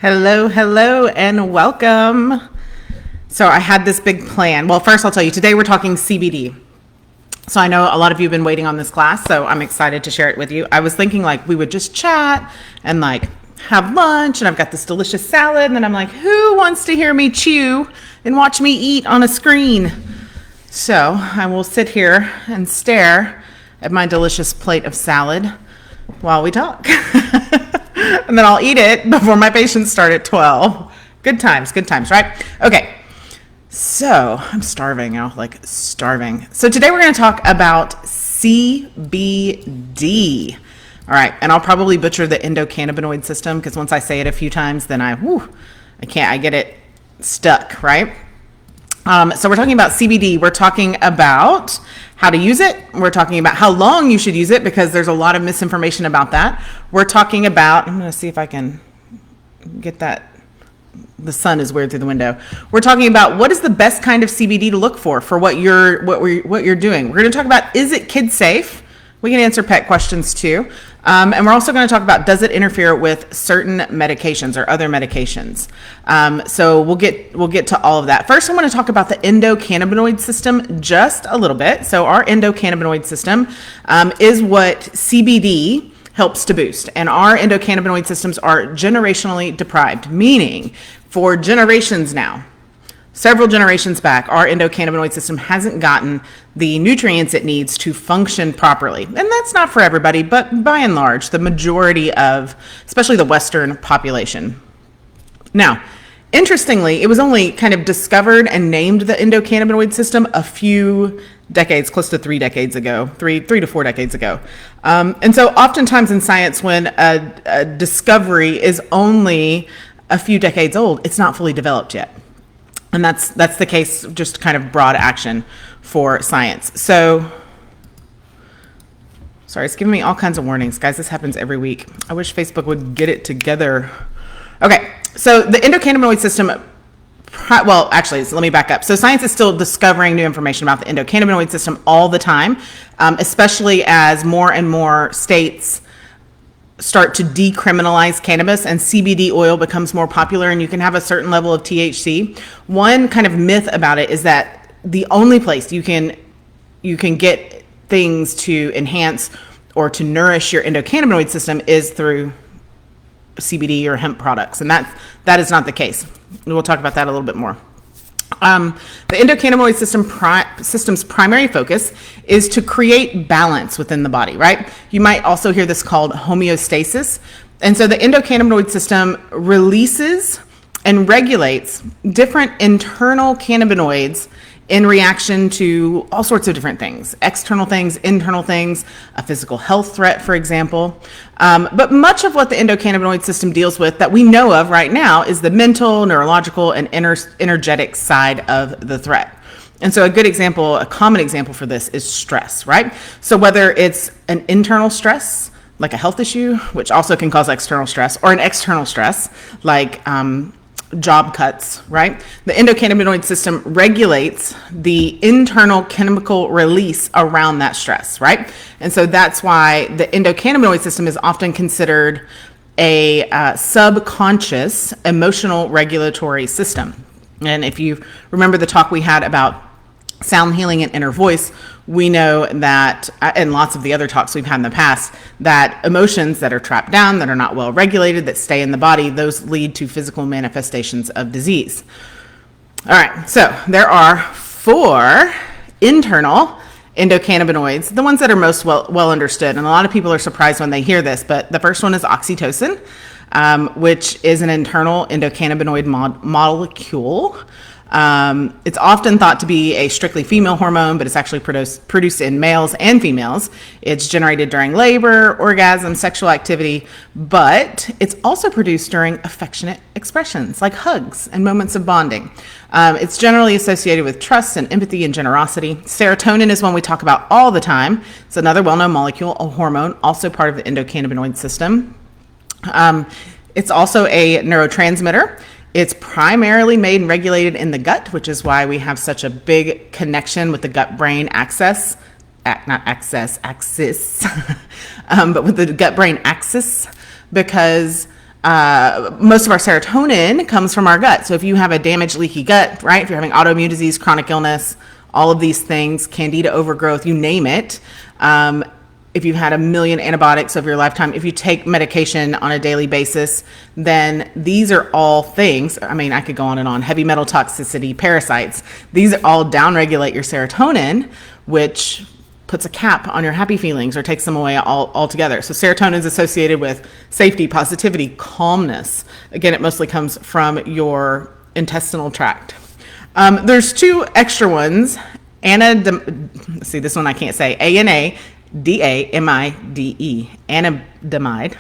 Hello, hello, and welcome. So I had this big plan. Well, first I'll tell you, today we're talking CBD. So I know a lot of you have been waiting on this class, so I'm excited to share it with you. I was thinking like we would just chat and like have lunch, and I've got this delicious salad, and then I'm like, who wants to hear me chew and watch me eat on a screen? So I will sit here and stare at my delicious plate of salad while we talk. And then I'll eat it before my patients start at 12. Good times, right? Okay, so I'm starving now, like starving. So today we're going to talk about CBD. All right, and I'll probably butcher the endocannabinoid system because once I say it a few times, then I get it stuck, right? So we're talking about CBD. We're talking about how to use it. We're talking about how long you should use it because there's a lot of misinformation about that. We're talking about, I'm going to see if I can get that. The sun is weird through the window. We're talking about what is the best kind of CBD to look for what you're doing. We're going to talk about, is it kid safe? We can answer pet questions too. And we're also going to talk about, does it interfere with certain medications or other medications? So we'll get to all of that. First, I want to talk about the endocannabinoid system just a little bit. So our endocannabinoid system is what CBD helps to boost. And our endocannabinoid systems are generationally deprived, meaning for generations now, several generations back, our endocannabinoid system hasn't gotten the nutrients it needs to function properly. And that's not for everybody, but by and large, the majority of, especially the Western population. Now, interestingly, it was only kind of discovered and named the endocannabinoid system a few decades, close to 3 decades ago, three to 4 decades ago. And so oftentimes in science, when a discovery is only a few decades old, it's not fully developed yet. And that's the case, just kind of broad action for science. So, sorry, it's giving me all kinds of warnings. Guys, this happens every week. I wish Facebook would get it together. Okay, so the endocannabinoid system, well, actually, so let me back up. So science is still discovering new information about the endocannabinoid system all the time, especially as more and more states start to decriminalize cannabis and CBD oil becomes more popular and you can have a certain level of THC. One kind of myth about it is that the only place you can get things to enhance or to nourish your endocannabinoid system is through CBD or hemp products, and that is not the case. We'll talk about that a little bit more. The endocannabinoid system's primary focus is to create balance within the body, right? You might also hear this called homeostasis. And so the endocannabinoid system releases and regulates different internal cannabinoids in reaction to all sorts of different things, external things, internal things, a physical health threat, for example. But much of what the endocannabinoid system deals with that we know of right now is the mental, neurological, and energetic side of the threat. And so a common example for this is stress, right? So whether it's an internal stress, like a health issue, which also can cause external stress, or an external stress, like job cuts, right? The endocannabinoid system regulates the internal chemical release around that stress, right? And so that's why the endocannabinoid system is often considered a subconscious emotional regulatory system. And if you remember the talk we had about sound healing and inner voice, we know that, and lots of the other talks we've had in the past, that emotions that are trapped down, that are not well regulated, that stay in the body, those lead to physical manifestations of disease. All right, so there are 4 internal endocannabinoids, the ones that are most well understood. And a lot of people are surprised when they hear this, but the first one is oxytocin, which is an internal endocannabinoid molecule. It's often thought to be a strictly female hormone, but it's actually produced in males and females. It's generated during labor, orgasm, sexual activity, but it's also produced during affectionate expressions like hugs and moments of bonding. It's generally associated with trust and empathy and generosity. Serotonin is one we talk about all the time. It's another well-known molecule, a hormone, also part of the endocannabinoid system. It's also a neurotransmitter. It's primarily made and regulated in the gut, which is why we have such a big connection with the gut-brain axis, but with the gut-brain axis, because Most of our serotonin comes from our gut. So if you have a damaged, leaky gut, right? If you're having autoimmune disease, chronic illness, all of these things, candida overgrowth, you name it. If you've had a million antibiotics over your lifetime, if you take medication on a daily basis, then these are all things. I mean, I could go on and on. Heavy metal toxicity, parasites. These all downregulate your serotonin, which puts a cap on your happy feelings or takes them away altogether. So serotonin is associated with safety, positivity, calmness. Again, it mostly comes from your intestinal tract. There's two extra ones. See, this one I can't say. ANADAMIDE. Anandamide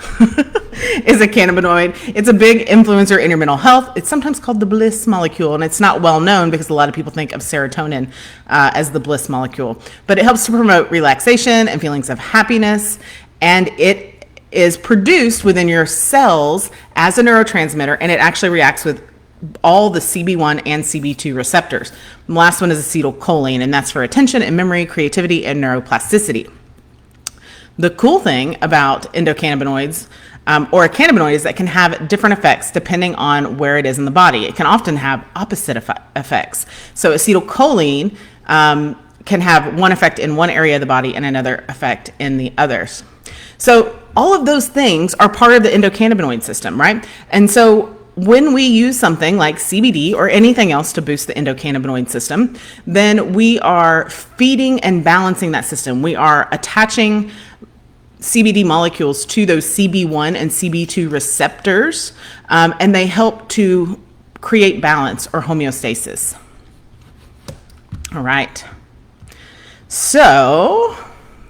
is a cannabinoid. It's a big influencer in your mental health. It's sometimes called the bliss molecule, and it's not well known because a lot of people think of serotonin as the bliss molecule. But it helps to promote relaxation and feelings of happiness, and it is produced within your cells as a neurotransmitter, and it actually reacts with all the CB1 and CB2 receptors. The last one is acetylcholine, and that's for attention and memory, creativity, and neuroplasticity. The cool thing about endocannabinoids or a cannabinoid is that it can have different effects depending on where it is in the body. It can often have opposite effects. So acetylcholine can have one effect in one area of the body and another effect in the others. So all of those things are part of the endocannabinoid system, right? And so when we use something like CBD or anything else to boost the endocannabinoid system, then we are feeding and balancing that system. We are attaching CBD molecules to those CB1 and CB2 receptors, and they help to create balance or homeostasis. All right. So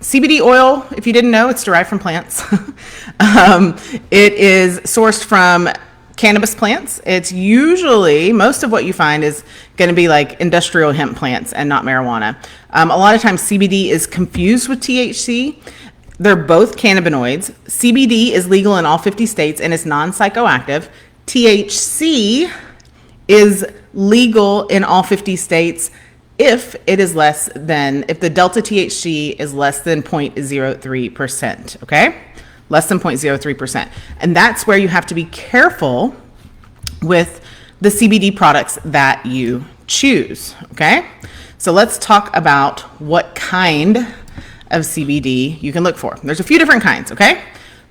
CBD oil, if you didn't know, it's derived from plants. It is sourced from cannabis plants. It's usually, most of what you find is going to be like industrial hemp plants and not marijuana. A lot of times CBD is confused with THC. They're both cannabinoids. CBD is legal in all 50 states and is non-psychoactive. THC is legal in all 50 states if it is less than, if the delta THC is less than 0.03%, okay? Less than 0.03%. And that's where you have to be careful with the CBD products that you choose, okay? So let's talk about what kind of CBD you can look for. There's a few different kinds, okay?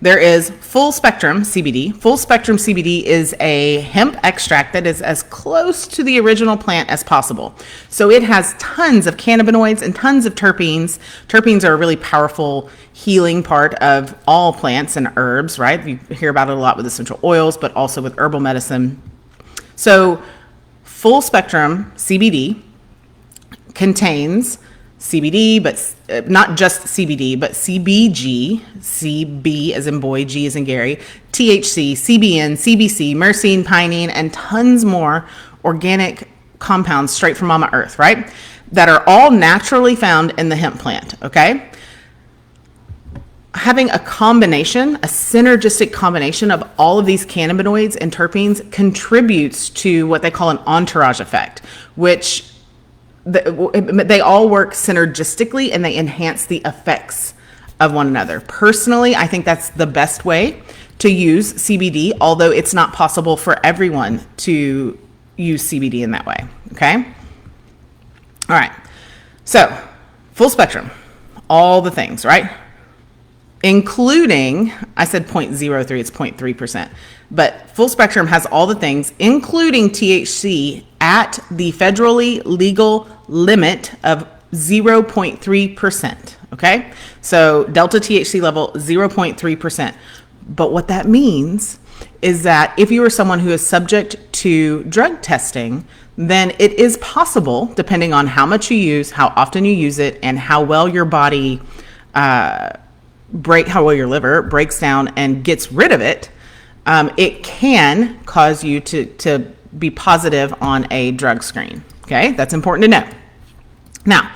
There is full spectrum CBD. Full spectrum CBD is a hemp extract that is as close to the original plant as possible. So it has tons of cannabinoids and tons of terpenes. Terpenes are a really powerful healing part of all plants and herbs, right? You hear about it a lot with essential oils, but also with herbal medicine. So full spectrum CBD contains CBD, but not just CBD, but CBG, CB as in boy, G as in Gary, THC, CBN, CBC, myrcene, pinene, and tons more organic compounds straight from Mama Earth, right? That are all naturally found in the hemp plant, okay? Having a combination, a synergistic combination of all of these cannabinoids and terpenes contributes to what they call an entourage effect, which they all work synergistically and they enhance the effects of one another. Personally, I think that's the best way to use CBD, although it's not possible for everyone to use CBD in that way, okay? All right, so full spectrum, all the things, right? Including, I said 0.03, it's 0.3%, but full spectrum has all the things, including THC at the federally legal limit of 0.3%, okay? So delta THC level 0.3%. But what that means is that if you are someone who is subject to drug testing, then it is possible, depending on how much you use, how often you use it, and how well your body how well your liver breaks down and gets rid of it, it can cause you to be positive on a drug screen. Okay, that's important to know. Now,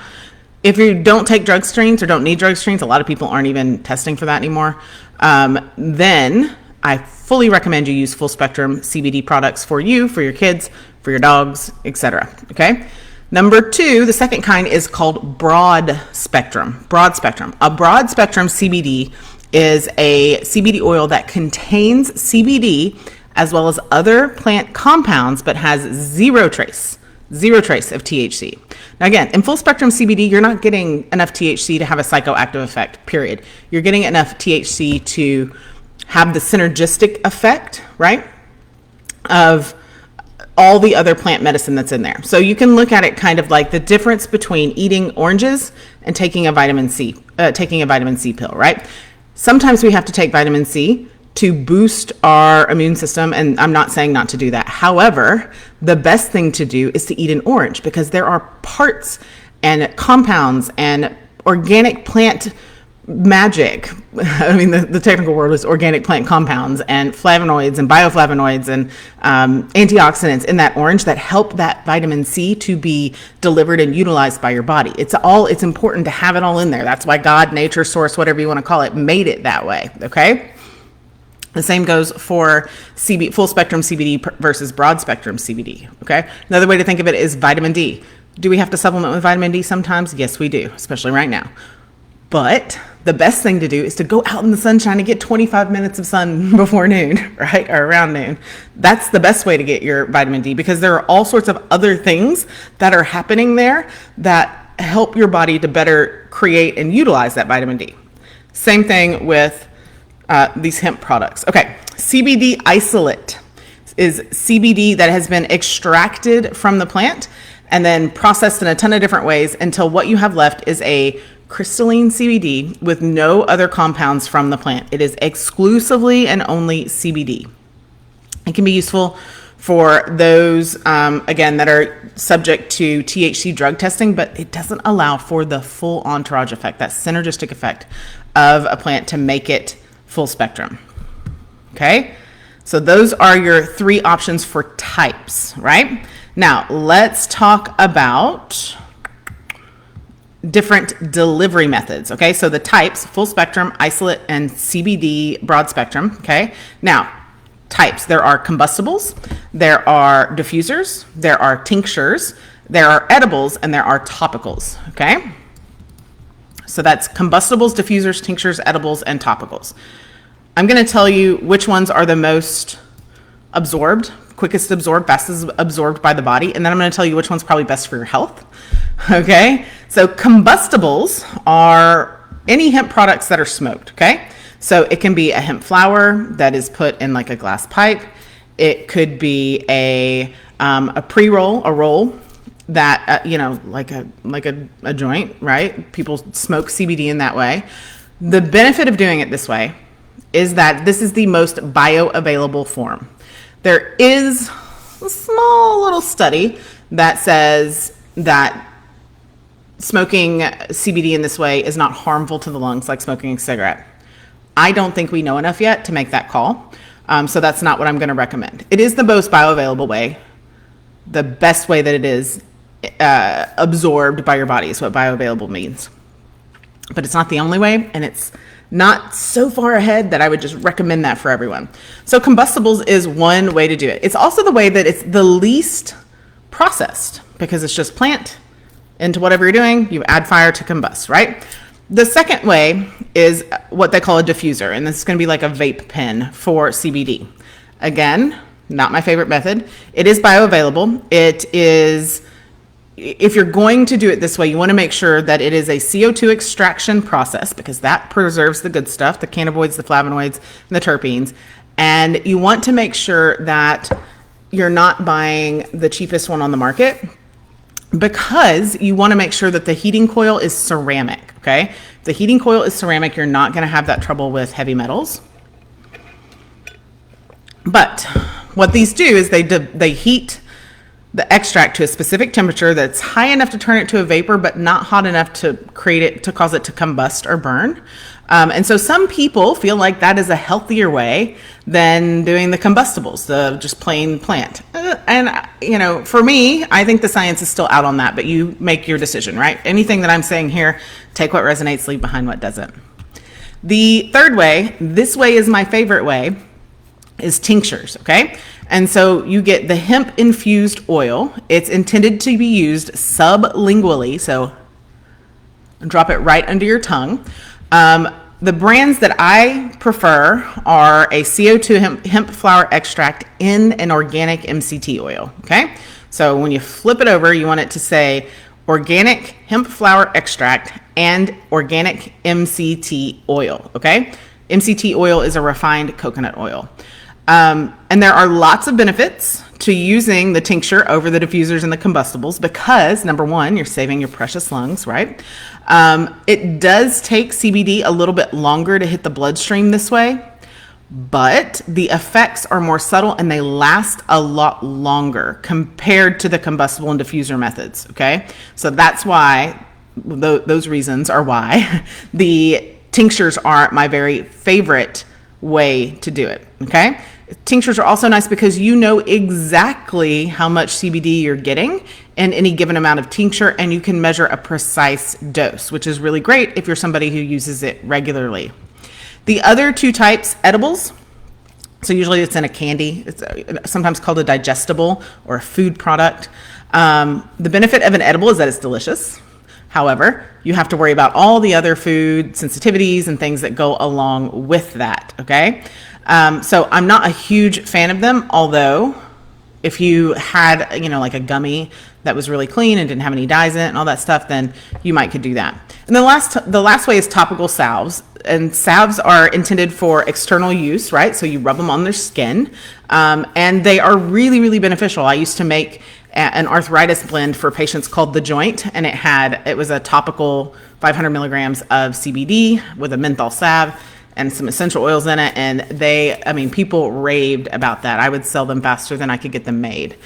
if you don't take drug screens or don't need drug screens, a lot of people aren't even testing for that anymore, then I fully recommend you use full spectrum CBD products for you, for your kids, for your dogs, etc. Okay. Number two, the second kind is called broad spectrum. Broad spectrum. A broad spectrum CBD is a CBD oil that contains CBD as well as other plant compounds, but has zero trace of THC. Now again, in full spectrum CBD, you're not getting enough THC to have a psychoactive effect, period. You're getting enough THC to have the synergistic effect, right, of all the other plant medicine that's in there. So you can look at it kind of like the difference between eating oranges and taking a vitamin C pill, right? Sometimes we have to take vitamin C to boost our immune system, and I'm not saying not to do that. However, the best thing to do is to eat an orange, because there are parts and compounds and organic plant magic. I mean, the technical word is organic plant compounds and flavonoids and bioflavonoids and antioxidants in that orange that help that vitamin C to be delivered and utilized by your body. It's important to have it all in there. That's why God, nature, source, whatever you want to call it, made it that way. Okay. The same goes for full spectrum CBD versus broad spectrum CBD. Okay. Another way to think of it is vitamin D. Do we have to supplement with vitamin D sometimes? Yes, we do, especially right now. But the best thing to do is to go out in the sunshine and get 25 minutes of sun before noon, right? Or around noon. That's the best way to get your vitamin D, because there are all sorts of other things that are happening there that help your body to better create and utilize that vitamin D. Same thing with these hemp products. Okay, CBD isolate is CBD that has been extracted from the plant and then processed in a ton of different ways until what you have left is a crystalline CBD with no other compounds from the plant. It is exclusively and only CBD. It can be useful for those, again, that are subject to THC drug testing, but it doesn't allow for the full entourage effect, that synergistic effect of a plant to make it full spectrum. Okay, so those are your three options for types, right? Now, let's talk about different delivery methods. Okay, so the types: full spectrum, isolate, and CBD broad spectrum. Okay, now types: there are combustibles, there are diffusers, there are tinctures, there are edibles, and there are topicals. Okay, so that's combustibles, diffusers, tinctures, edibles, and topicals. I'm going to tell you which ones are the most absorbed, quickest absorbed, fastest absorbed by the body, and then I'm going to tell you which one's probably best for your health. Okay, so combustibles are any hemp products that are smoked. Okay, so it can be a hemp flower that is put in like a glass pipe. It could be a pre-roll, a roll that like a joint, right? People smoke CBD in that way. The benefit of doing it this way is that this is the most bioavailable form. There is a small little study that says that smoking CBD in this way is not harmful to the lungs like smoking a cigarette. I don't think we know enough yet to make that call. So that's not what I'm going to recommend. It is the most bioavailable way, the best way that it is absorbed by your body is what bioavailable means. But it's not the only way, and it's not so far ahead that I would just recommend that for everyone. So combustibles is one way to do it. It's also the way that it's the least processed, because it's just plant into whatever you're doing, you add fire to combust, right? The second way is what they call a diffuser, and this is going to be like a vape pen for CBD. Again, not my favorite method. It is bioavailable. It is, if you're going to do it this way, you want to make sure that it is a CO2 extraction process, because that preserves the good stuff, the cannabinoids, the flavonoids, and the terpenes. And you want to make sure that you're not buying the cheapest one on the market, because you want to make sure that the heating coil is ceramic. Okay, if the heating coil is ceramic, you're not going to have that trouble with heavy metals. But what these do is they heat the extract to a specific temperature that's high enough to turn it to a vapor, but not hot enough to cause it to combust or burn. And so some people feel like that is a healthier way than doing the combustibles, the just plain plant. And for me, I think the science is still out on that, but you make your decision, right? Anything that I'm saying here, take what resonates, leave behind what doesn't. The third way, this way is my favorite way, is tinctures, okay? And so you get the hemp infused oil. It's intended to be used sublingually, so drop it right under your tongue. The brands that I prefer are a CO2 hemp flower extract in an organic MCT oil. Okay. So when you flip it over, you want it to say organic hemp flower extract and organic MCT oil. Okay. MCT oil is a refined coconut oil. And there are lots of benefits to using the tincture over the diffusers and the combustibles because, number one, you're saving your precious lungs, right? It does take CBD a little bit longer to hit the bloodstream this way, but the effects are more subtle and they last a lot longer compared to the combustible and diffuser methods, okay? So that's why, those reasons are why the tinctures are my very favorite way to do it, okay? Tinctures are also nice because you know exactly how much CBD you're getting in any given amount of tincture, and you can measure a precise dose, which is really great if you're somebody who uses it regularly. The other two types, edibles, so usually it's in a candy. It's sometimes called a digestible or a food product. The benefit of an edible is that it's delicious. However, you have to worry about all the other food sensitivities and things that go along with that, okay? So I'm not a huge fan of them, although if you had, like a gummy that was really clean and didn't have any dyes in it and all that stuff, then you might could do that. And the last way is topical salves. And salves are intended for external use, right? So you rub them on their skin, and they are really, really beneficial. I used to make an arthritis blend for patients called The Joint, and it was a topical 500 milligrams of CBD with a menthol salve and some essential oils in it, and people raved about that. I would sell them faster than I could get them made.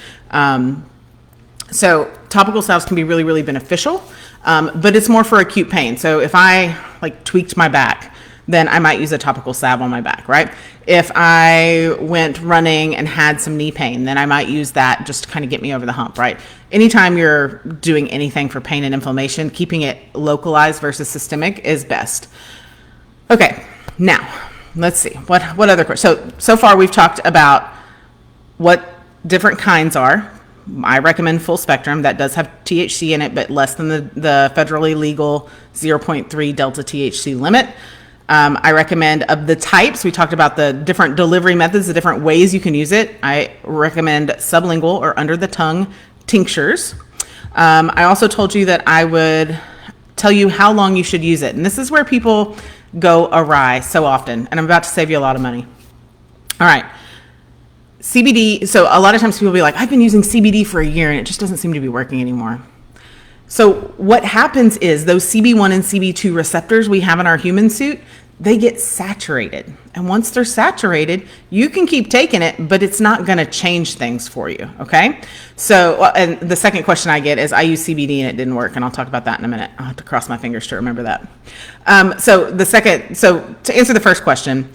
So topical salves can be really, really beneficial, but it's more for acute pain. So if I tweaked my back, then I might use a topical salve on my back, right? If I went running and had some knee pain, then I might use that just to kind of get me over the hump, right? Anytime you're doing anything for pain and inflammation, keeping it localized versus systemic is best. Okay, now let's see what other questions. So far we've talked about what different kinds are. I recommend full spectrum. That does have THC in it, but less than the federally legal 0.3 delta THC limit. I recommend, of the types, we talked about the different delivery methods, the different ways you can use it. I recommend sublingual or under the tongue tinctures. I also told you that I would tell you how long you should use it. And this is where people go awry so often. And I'm about to save you a lot of money. All right. CBD. So a lot of times people will be like, I've been using CBD for a year and it just doesn't seem to be working anymore. So what happens is those CB1 and CB2 receptors we have in our human suit, they get saturated. And once they're saturated, you can keep taking it, but it's not going to change things for you, okay? So, and the second question I get is, I use CBD and it didn't work, and I'll talk about that in a minute. I'll have to cross my fingers to remember that. So to answer the first question,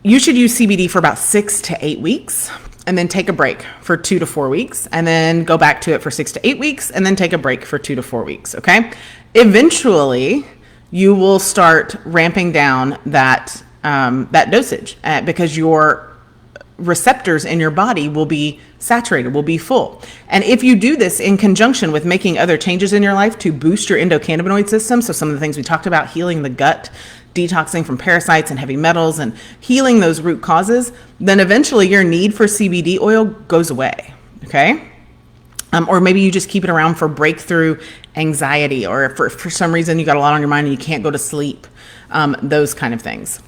you should use CBD for about 6 to 8 weeks. And then take a break for 2 to 4 weeks, and then go back to it for 6 to 8 weeks, and then take a break for 2 to 4 weeks, okay? Eventually, you will start ramping down that dosage because your receptors in your body will be saturated, will be full. And if you do this in conjunction with making other changes in your life to boost your endocannabinoid system, so some of the things we talked about, healing the gut, detoxing from parasites and heavy metals, and healing those root causes, then eventually your need for CBD oil goes away, okay? Or maybe you just keep it around for breakthrough anxiety, or for some reason you got a lot on your mind and you can't go to sleep, those kind of things.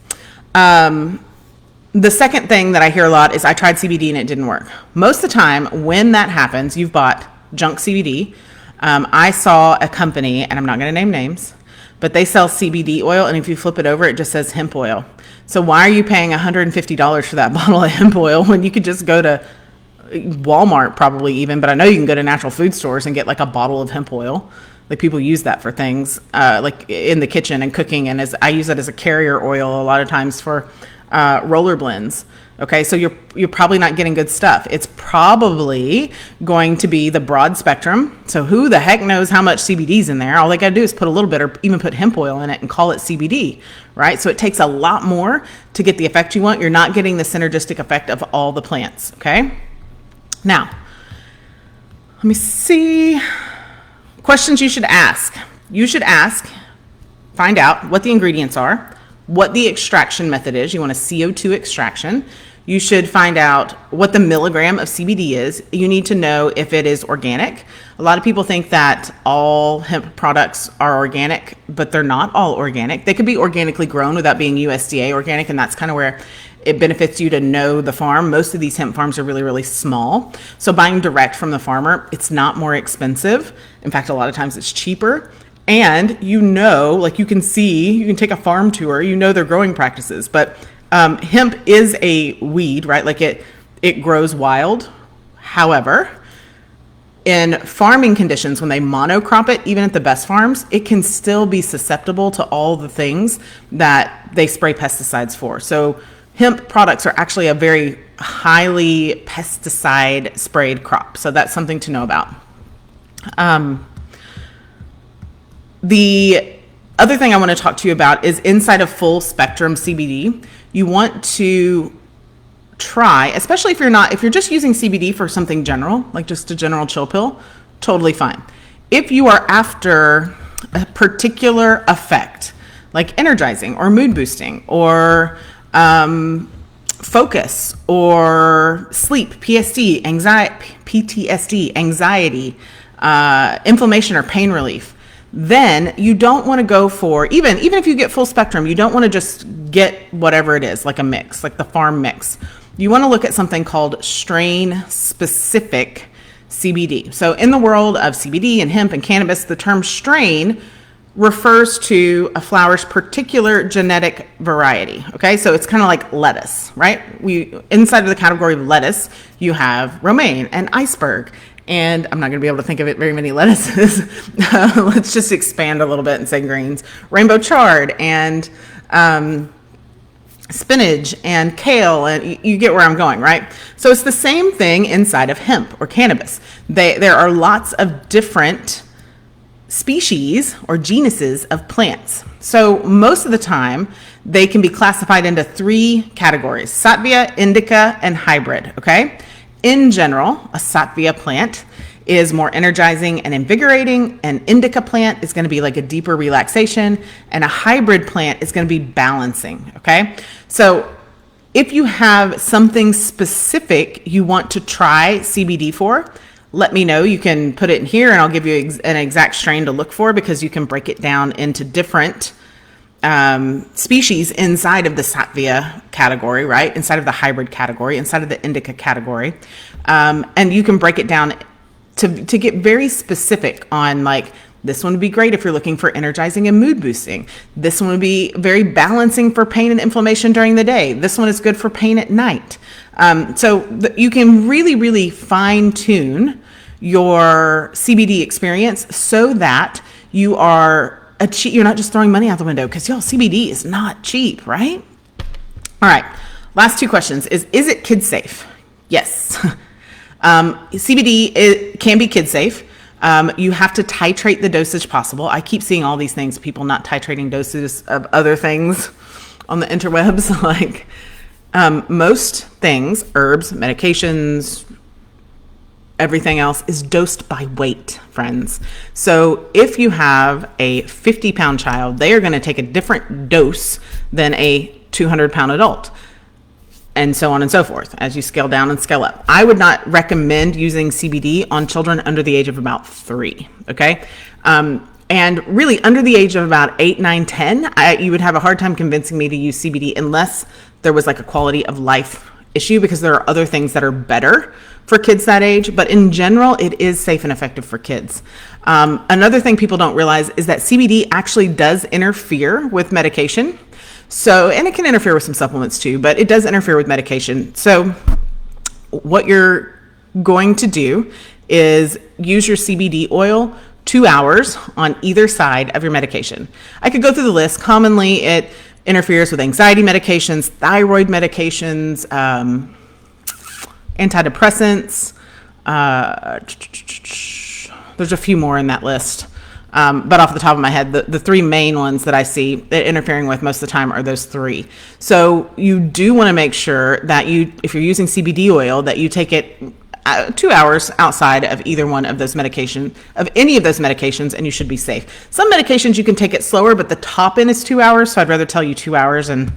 The second thing that I hear a lot is, I tried CBD and it didn't work. Most of the time when that happens, you've bought junk CBD. I saw a company, and I'm not going to name names, but they sell CBD oil, and if you flip it over, it just says hemp oil. So why are you paying $150 for that bottle of hemp oil when you could just go to Walmart, probably even, but I know you can go to natural food stores and get a bottle of hemp oil. People use that for things in the kitchen and cooking, and I use it as a carrier oil a lot of times for roller blends. Okay, so you're probably not getting good stuff. It's probably going to be the broad spectrum. So who the heck knows how much CBD's in there? All they got to do is put a little bit, or even put hemp oil in it and call it CBD, right? So it takes a lot more to get the effect you want. You're not getting the synergistic effect of all the plants, okay? Now, let me see. Questions you should ask. You should ask find out what the ingredients are, what the extraction method is. You want a CO2 extraction. You should find out what the milligram of CBD is. You need to know if it is organic. A lot of people think that all hemp products are organic, but they're not all organic. They could be organically grown without being USDA organic, and that's kind of where it benefits you to know the farm. Most of these hemp farms are really, really small. So buying direct from the farmer, it's not more expensive. In fact, a lot of times it's cheaper. And like you can see, you can take a farm tour, their growing practices. But hemp is a weed, right? Like it grows wild. However, in farming conditions, when they monocrop it, even at the best farms, it can still be susceptible to all the things that they spray pesticides for. So hemp products are actually a very highly pesticide sprayed crop. So that's something to know about. The other thing I want to talk to you about is inside of full spectrum CBD, you want to try, especially if you're just using CBD for something general, like just a general chill pill, totally fine. If you are after a particular effect, like energizing or mood boosting or focus or sleep, PTSD, anxiety, inflammation or pain relief, then you don't want to go for, even if you get full spectrum, you don't want to just get whatever it is, like a mix, like the farm mix. You want to look at something called strain specific CBD. So in the world of CBD and hemp and cannabis, the term strain refers to a flower's particular genetic variety. Okay, so it's kind of like lettuce, right? Inside of the category of lettuce, you have romaine and iceberg. And I'm not going to be able to think of it very many lettuces. Let's just expand a little bit and say greens. Rainbow chard and spinach and kale, and you get where I'm going, right? So it's the same thing inside of hemp or cannabis. There are lots of different species or genuses of plants. So most of the time, they can be classified into 3 categories: Sativa, Indica, and hybrid, okay? In general, a Sativa plant is more energizing and invigorating. An Indica plant is going to be like a deeper relaxation, and a hybrid plant is going to be balancing, okay? So if you have something specific you want to try CBD for, let me know. You can put it in here and I'll give you an exact strain to look for, because you can break it down into different species inside of the Sativa category, right? Inside of the hybrid category, inside of the Indica category. And you can break it down to get very specific on, like, this one would be great if you're looking for energizing and mood boosting. This one would be very balancing for pain and inflammation during the day. This one is good for pain at night. You can really, really fine tune your CBD experience so that you're not just throwing money out the window, because CBD is not cheap, right? All right, last 2 questions is it kid safe? Yes. CBD can be kid safe. You have to titrate the dosage possible. I keep seeing all these things, people not titrating doses of other things on the interwebs. Like most things, herbs, medications, everything else is dosed by weight, friends. So if you have a 50-pound child, they are going to take a different dose than a 200-pound adult, and so on and so forth as you scale down and scale up. I would not recommend using CBD on children under the age of about 3, okay? And really under the age of about 8, 9, 10, you would have a hard time convincing me to use CBD unless there was like a quality of life issue, because there are other things that are better for kids that age. But in general, it is safe and effective for kids. Another thing people don't realize is that CBD actually does interfere with medication. And it can interfere with some supplements too, but it does interfere with medication. So what you're going to do is use your CBD oil 2 hours on either side of your medication. I could go through the list. Commonly, it interferes with anxiety medications, thyroid medications, antidepressants. There's a few more in that list. But off the top of my head, the 3 main ones that I see that interfering with most of the time are those 3. So you do want to make sure that if you're using CBD oil, that you take it 2 hours outside of either one of those any of those medications, and you should be safe. Some medications you can take it slower, but the top end is 2 hours. So I'd rather tell you 2 hours and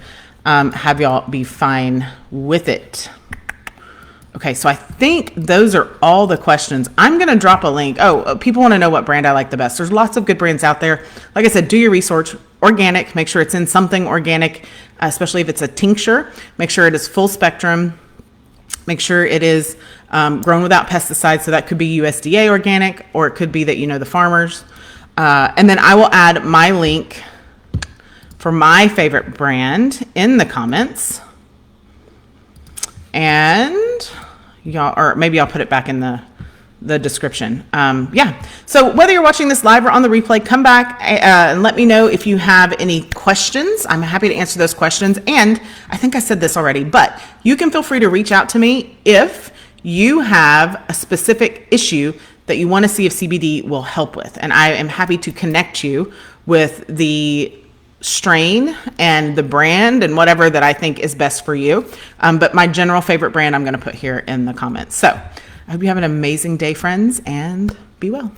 have y'all be fine with it. Okay, so I think those are all the questions. I'm going to drop a link. People want to know what brand I like the best. There's lots of good brands out there. Like I said, do your research. Organic, make sure it's in something organic, especially if it's a tincture. Make sure it is full spectrum. Make sure it is grown without pesticides. So that could be USDA organic, or it could be that you know the farmers. And then I will add my link for my favorite brand in the comments. And y'all, or maybe I'll put it back in the description. So whether you're watching this live or on the replay, come back and let me know if you have any questions. I'm happy to answer those questions. And I think I said this already, but you can feel free to reach out to me if you have a specific issue that you want to see if CBD will help with. And I am happy to connect you with the strain and the brand and whatever that I think is best for you. But my general favorite brand I'm going to put here in the comments. So I hope you have an amazing day, friends, and be well.